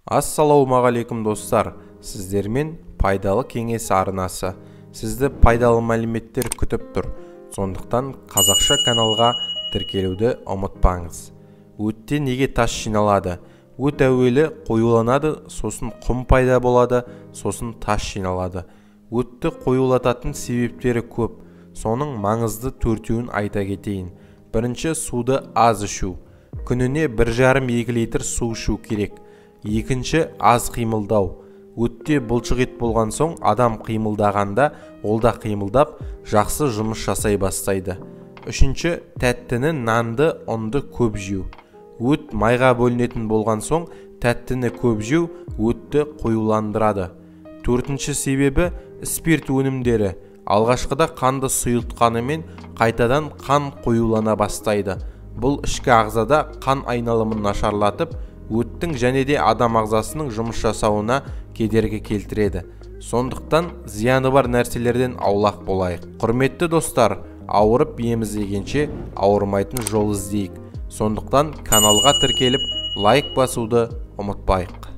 Ассалаумағалейкум достар, сіздермен пайдалы кеңес арнасы. Сізді пайдалы мәліметтер күтіп тұр. Сондықтан қазақша каналға тіркелуді ұмытпаңыз. Өтте неге тас жиналады? Өт әуелі қоюланады, сосын құм пайда болады, сосын тас жиналады. Өтті қоюлататын себептері көп. Соның маңызды төртеуін айта кетейін. Бірінші, суды аз ішу. Күніне 1,5-2 литр су ішу керек. Екінші, аз қимылдау. Өтте бұлшық ет болған соң адам қимылдағанда ол да қимылдап жақсы жұмыс жасай бастайды. Үшінші, тәттіні, нанды, ұнды көп жеу. Өт майға бөлінетін болған соң тәттіні көп жеу өтті қоюландырады. Төртінші себебі спирт өнімдері. Алғашқыда қанды сұйылтқанымен қайтадан қан қоюлана бастайды. Бұл ішкі ағзада қан айналымын нашарлатып, өттің және де адам ағзасының жұмыс жасауына кедергі келтіреді. Сондықтан зияны бар нәрселерден аулақ болайық. Құрметті достар, ауырып ем іздегенше ауырмайтын жол іздейік. Сондықтан каналға тіркеліп лайк басуды ұмытпайық.